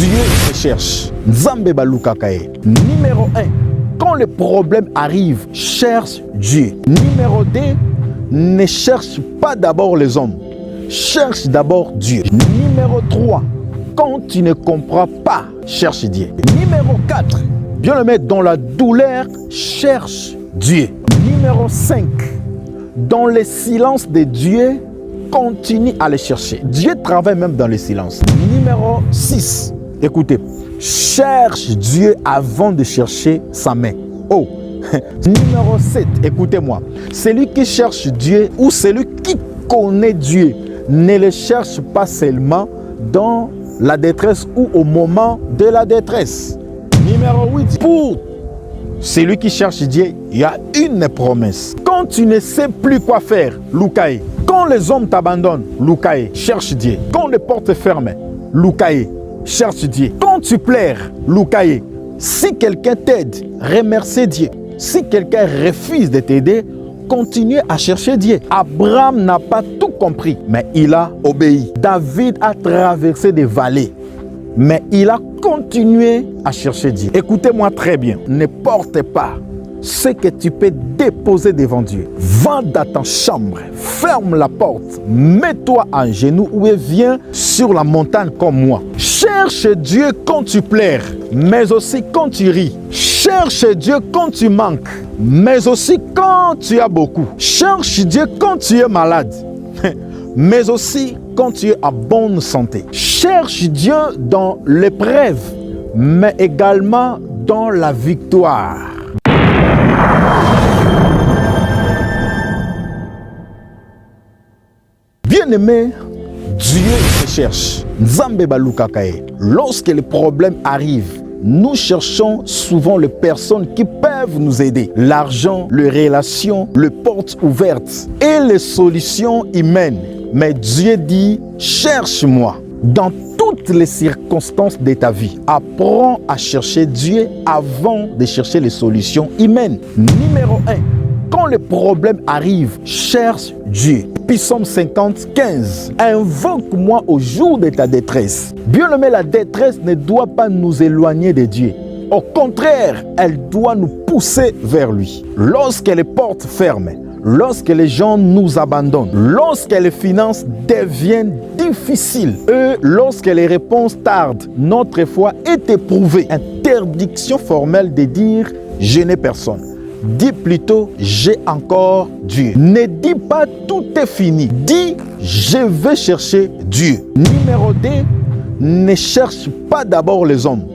Dieu te cherche. Nzambe balukakae. Numéro 1. Quand le problème arrive, cherche Dieu. Numéro 2. Ne cherche pas d'abord les hommes. Cherche d'abord Dieu. Numéro 3. Quand tu ne comprends pas, cherche Dieu. Numéro 4. Bien-aimé, dans la douleur, cherche Dieu. Numéro 5. Dans le silence de Dieu, continue à le chercher. Dieu travaille même dans le silence. Numéro 6. Écoutez, cherche Dieu avant de chercher sa main. Oh, numéro 7, écoutez-moi. Celui qui cherche Dieu ou celui qui connaît Dieu ne le cherche pas seulement dans la détresse ou au moment de la détresse. Numéro 8, pour celui qui cherche Dieu, il y a une promesse. Quand tu ne sais plus quoi faire, Lukaï. Quand les hommes t'abandonnent, Lukaï, cherche Dieu. Quand les portes ferment, Lukaï, cherche Dieu. Quand tu pleures, Lukaï, si quelqu'un t'aide, remercie Dieu. Si quelqu'un refuse de t'aider, continue à chercher Dieu. Abraham n'a pas tout compris, mais il a obéi. David a traversé des vallées, mais il a continué à chercher Dieu. Écoutez-moi très bien, ne porte pas ce que tu peux déposer devant Dieu. Va dans ta chambre, ferme la porte, mets-toi à genoux ou viens sur la montagne comme moi. Cherche Dieu quand tu pleures, mais aussi quand tu ris. Cherche Dieu quand tu manques, mais aussi quand tu as beaucoup. Cherche Dieu quand tu es malade, mais aussi quand tu es en bonne santé. Cherche Dieu dans l'épreuve, mais également dans la victoire. Bien-aimé, Dieu te cherche. Nzambe balukakae. Lorsque les problèmes arrivent, nous cherchons souvent les personnes qui peuvent nous aider. L'argent, les relations, les portes ouvertes et les solutions humaines. Mais Dieu dit, cherche-moi. Dans toutes les circonstances de ta vie, apprends à chercher Dieu avant de chercher les solutions humaines. Numéro 1. Quand le problème arrive, cherche Dieu. Psaume 50, 15. Invoque-moi au jour de ta détresse. Bien-aimé, la détresse ne doit pas nous éloigner de Dieu. Au contraire, elle doit nous pousser vers lui. Lorsque les portes ferment, lorsque les gens nous abandonnent, lorsque les finances deviennent difficiles, et lorsque les réponses tardent, notre foi est éprouvée. Interdiction formelle de dire « je n'ai personne ». Dis plutôt « j'ai encore Dieu ». Ne dis pas « tout est fini ». Dis « je vais chercher Dieu ». Numéro 2, ne cherche pas d'abord les hommes.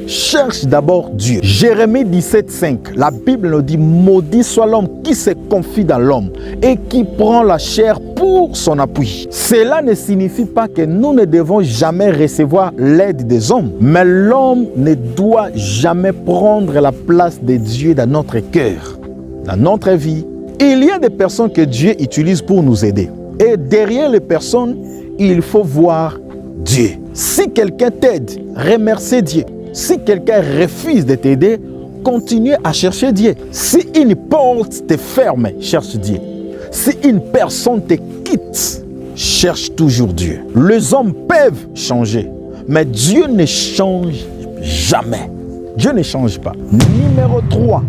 Cherche d'abord Dieu. Jérémie 17, 5. La Bible nous dit « maudit soit l'homme qui se confie dans l'homme et qui prend la chair pour son appui ». Cela ne signifie pas que nous ne devons jamais recevoir l'aide des hommes. Mais l'homme ne doit jamais prendre la place de Dieu dans notre cœur, dans notre vie. Il y a des personnes que Dieu utilise pour nous aider. Et derrière les personnes, il faut voir Dieu. Si quelqu'un t'aide, remercie Dieu. Si quelqu'un refuse de t'aider, continue à chercher Dieu. Si une porte te ferme, cherche Dieu. Si une personne te quitte, cherche toujours Dieu. Les hommes peuvent changer, mais Dieu ne change jamais. Dieu ne change pas. Numéro 3,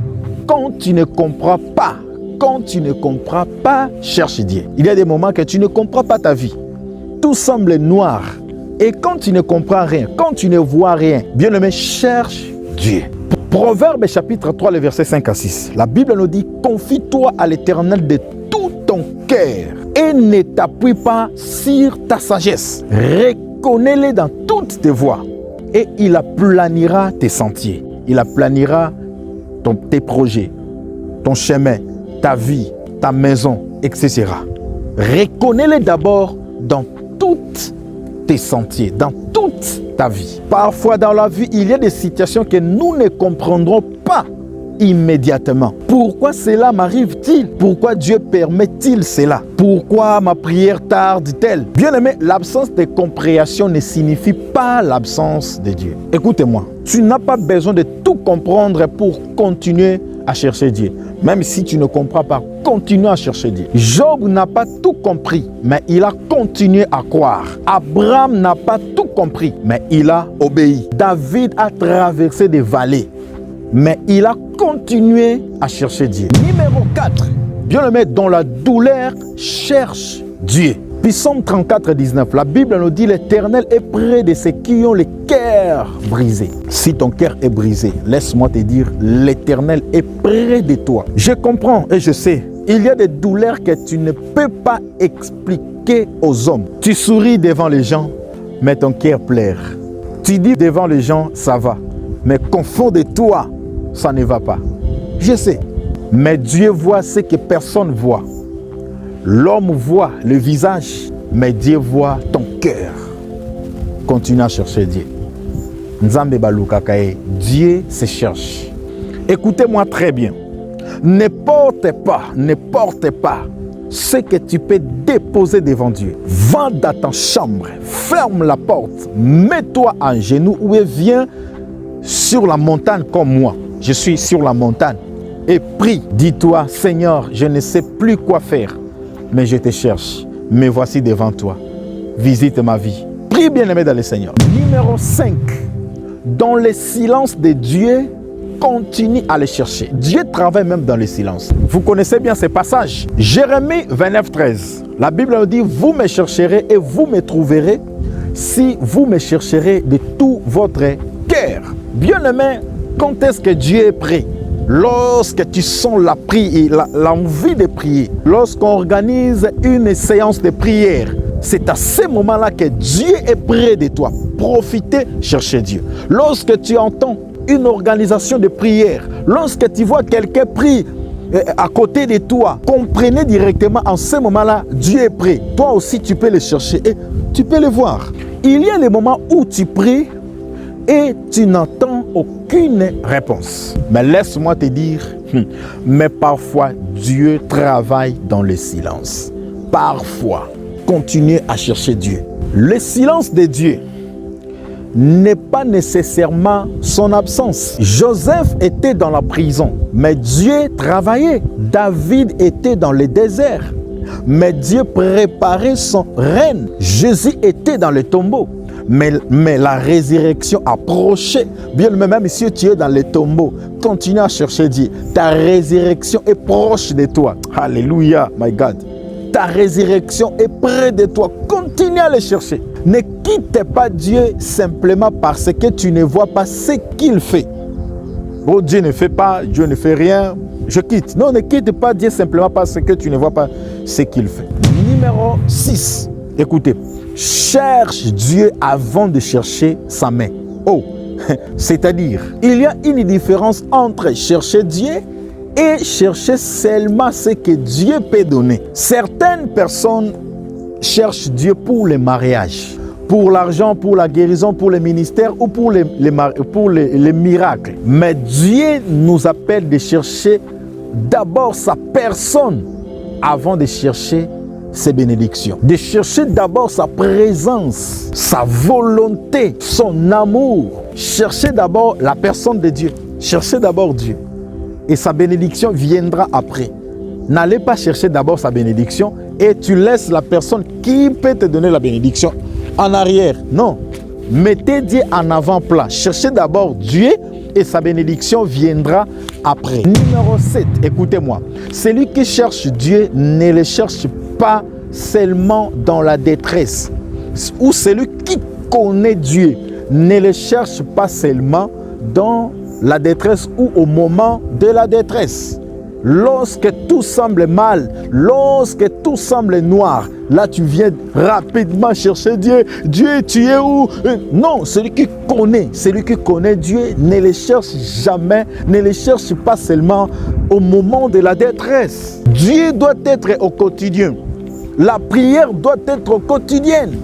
quand tu ne comprends pas, cherche Dieu. Il y a des moments que tu ne comprends pas ta vie. Tout semble noir. Et quand tu ne comprends rien, quand tu ne vois rien, bien-aimé, cherche Dieu. Proverbe chapitre 3, le verset 5 à 6. La Bible nous dit, confie-toi à l'Éternel de tout ton cœur et ne t'appuie pas sur ta sagesse. Reconnais-le dans toutes tes voies et il aplanira tes sentiers. Il aplanira tes projets, ton chemin, ta vie, ta maison, etc. Reconnais-le d'abord dans toutes tes sentiers, dans toute ta vie. Parfois dans la vie, il y a des situations que nous ne comprendrons pas immédiatement. Pourquoi cela m'arrive-t-il? Pourquoi Dieu permet-il cela? Pourquoi ma prière tarde-t-elle? Bien-aimé, l'absence de compréhension ne signifie pas l'absence de Dieu. Écoutez-moi, tu n'as pas besoin de tout comprendre pour continuer à chercher Dieu. Même si tu ne comprends pas, continue à chercher Dieu. Job n'a pas tout compris, mais il a continué à croire. Abraham n'a pas tout compris, mais il a obéi. David a traversé des vallées, mais il a continué à chercher Dieu. Numéro 4. Bien-aimé, dans la douleur, cherche Dieu. Psaume 34, 19, la Bible nous dit: l'Éternel est près de ceux qui ont le cœur brisé. Si ton cœur est brisé, laisse-moi te dire, l'Éternel est près de toi. Je comprends et je sais, il y a des douleurs que tu ne peux pas expliquer aux hommes. Tu souris devant les gens, mais ton cœur pleure. Tu dis devant les gens, ça va, mais qu'au fond de toi, ça ne va pas. Je sais, mais Dieu voit ce que personne ne voit. L'homme voit le visage, mais Dieu voit ton cœur. Continue à chercher Dieu. Nzambe baluka kae, Dieu se cherche. Écoutez-moi très bien. Ne porte pas ce que tu peux déposer devant Dieu. Va dans ta chambre, ferme la porte, mets-toi en genoux ou viens sur la montagne comme moi. Je suis sur la montagne et prie. Dis-toi, Seigneur, je ne sais plus quoi faire, mais je te cherche. Me voici devant toi. Visite ma vie. Prie, bien-aimé dans le Seigneur. Numéro 5. Dans le silence de Dieu, continue à le chercher. Dieu travaille même dans le silence. Vous connaissez bien ces passages. Jérémie 29, 13. La Bible nous dit: vous me chercherez et vous me trouverez si vous me chercherez de tout votre cœur. Bien-aimé, quand est-ce que Dieu est prêt? Lorsque tu sens l'envie de prier, lorsqu'on organise une séance de prière, c'est à ce moment-là que Dieu est près de toi. Profitez, cherchez Dieu. Lorsque tu entends une organisation de prière, lorsque tu vois quelqu'un prier à côté de toi, comprenez directement en ce moment-là, Dieu est prêt. Toi aussi, tu peux le chercher et tu peux le voir. Il y a des moments où tu pries et tu n'entends aucune réponse. Mais laisse-moi te dire, mais parfois Dieu travaille dans le silence. Parfois, continuez à chercher Dieu. Le silence de Dieu n'est pas nécessairement son absence. Joseph était dans la prison, mais Dieu travaillait. David était dans le désert, mais Dieu préparait son règne. Jésus était dans le tombeau, mais la résurrection approchait. Bien, même si tu es dans le tombeau, continue à chercher Dieu. Ta résurrection est proche de toi. Alléluia, my God. Ta résurrection est près de toi. Continue à le chercher. Ne quitte pas Dieu simplement parce que tu ne vois pas ce qu'il fait. Oh, Dieu ne fait pas, Dieu ne fait rien, je quitte. Non, ne quitte pas Dieu simplement parce que tu ne vois pas ce qu'il fait. Numéro 6. Écoutez, cherche Dieu avant de chercher sa main. Oh, c'est-à-dire, il y a une différence entre chercher Dieu et chercher seulement ce que Dieu peut donner. Certaines personnes cherchent Dieu pour le mariage, pour l'argent, pour la guérison, pour le ministère ou pour les miracles. Mais Dieu nous appelle de chercher d'abord sa personne avant de chercher ses bénédictions. De chercher d'abord sa présence, sa volonté, son amour. Cherchez d'abord la personne de Dieu. Cherchez d'abord Dieu. Et sa bénédiction viendra après. N'allez pas chercher d'abord sa bénédiction et tu laisses la personne qui peut te donner la bénédiction en arrière. Non. Mettez Dieu en avant-plan. Cherchez d'abord Dieu et sa bénédiction viendra après. Numéro 7, écoutez-moi. Celui qui cherche Dieu ne le cherche pas seulement dans la détresse. Ou celui qui connaît Dieu ne le cherche pas seulement dans la détresse ou au moment de la détresse. Lorsque tout semble mal, lorsque tout semble noir, là tu viens rapidement chercher Dieu. Dieu, tu es où? Non, celui qui connaît Dieu ne le cherche jamais, ne le cherche pas seulement au moment de la détresse. Dieu doit être au quotidien. La prière doit être quotidienne.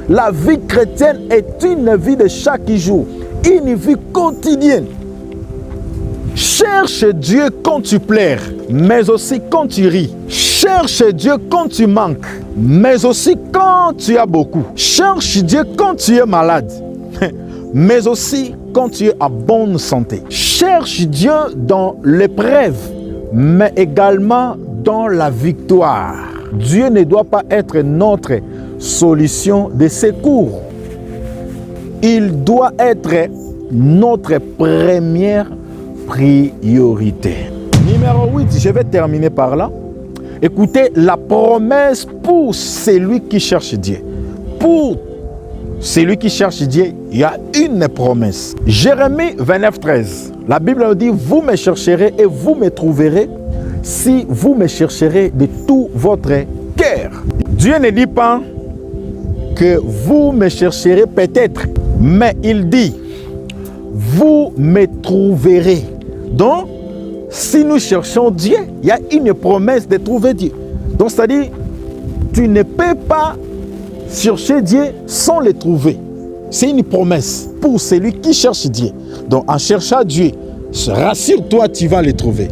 La vie chrétienne est une vie de chaque jour, une vie quotidienne. Cherche Dieu quand tu pleures, mais aussi quand tu ris. Cherche Dieu quand tu manques, mais aussi quand tu as beaucoup. Cherche Dieu quand tu es malade, mais aussi quand tu es en bonne santé. Cherche Dieu dans l'épreuve, mais également dans la victoire. Dieu ne doit pas être notre solution de secours. Il doit être notre première priorité. Numéro 8, je vais terminer par là. Écoutez, la promesse pour celui qui cherche Dieu. Pour celui qui cherche Dieu, il y a une promesse. Jérémie 29, 13. La Bible nous dit, vous me chercherez et vous me trouverez si vous me chercherez de tout votre cœur. Dieu ne dit pas que vous me chercherez peut-être, mais il dit, vous me trouverez. Donc, si nous cherchons Dieu, il y a une promesse de trouver Dieu. Donc, c'est-à-dire, tu ne peux pas chercher Dieu sans le trouver. C'est une promesse pour celui qui cherche Dieu. Donc, en cherchant Dieu, rassure-toi, tu vas le trouver.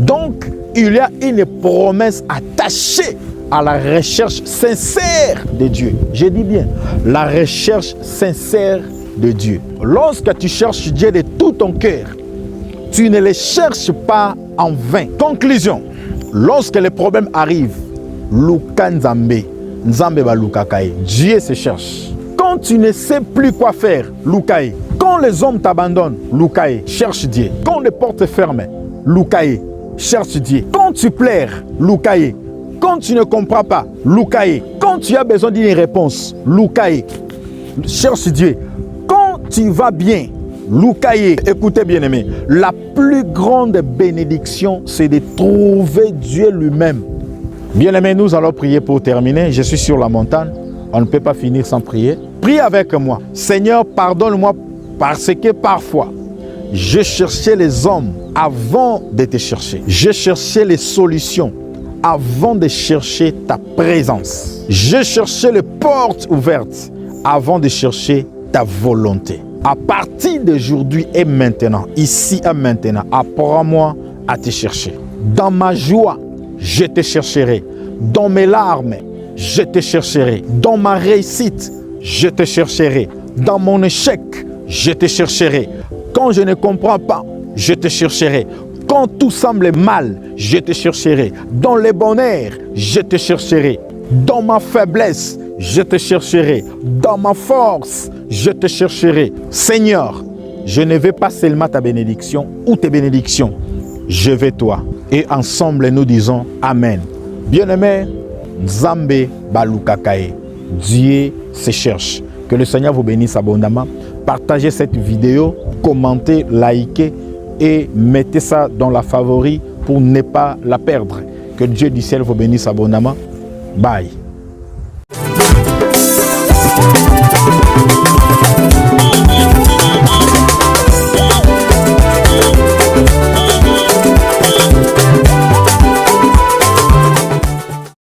Donc, il y a une promesse attachée à la recherche sincère de Dieu. Je dis bien, la recherche sincère de Dieu. Lorsque tu cherches Dieu de tout ton cœur, tu ne le cherches pas en vain. Conclusion, lorsque les problèmes arrivent, Luka Nzambe, Nzambe ba Luka Kaye, Dieu se cherche. Quand tu ne sais plus quoi faire, Lukaye. Quand les hommes t'abandonnent, Lukaye, cherche Dieu. Quand les portes ferment, Lukaye, cherche Dieu. Quand tu pleures, Lukaye. Quand tu ne comprends pas, Lukaye. Quand tu as besoin d'une réponse, Lukaye, cherche Dieu. Quand tu vas bien, Lukaye, écoutez bien aimé, la plus grande bénédiction, c'est de trouver Dieu lui-même. Bien aimé, nous allons prier pour terminer. Je suis sur la montagne, on ne peut pas finir sans prier. Prie avec moi. Seigneur, pardonne-moi parce que parfois, je cherchais les hommes avant de te chercher. Je cherchais les solutions avant de chercher ta présence. Je cherchais les portes ouvertes avant de chercher ta volonté. À partir d'aujourd'hui et maintenant, ici et maintenant, apprends-moi à te chercher. Dans ma joie, je te chercherai. Dans mes larmes, je te chercherai. Dans ma réussite, je te chercherai. Dans mon échec, je te chercherai. Quand je ne comprends pas, je te chercherai. Quand tout semble mal, je te chercherai. Dans le bonheur, je te chercherai. Dans ma faiblesse, je te chercherai. Dans ma force, je te chercherai. Seigneur, je ne veux pas seulement ta bénédiction ou tes bénédictions. Je veux toi. Et ensemble, nous disons Amen. Bien-aimés, Nzambe ba Luka Kaye. Dieu se cherche. Que le Seigneur vous bénisse abondamment. Partagez cette vidéo, commentez, likez et mettez ça dans la favori pour ne pas la perdre. Que Dieu du ciel vous bénisse abondamment. Bye.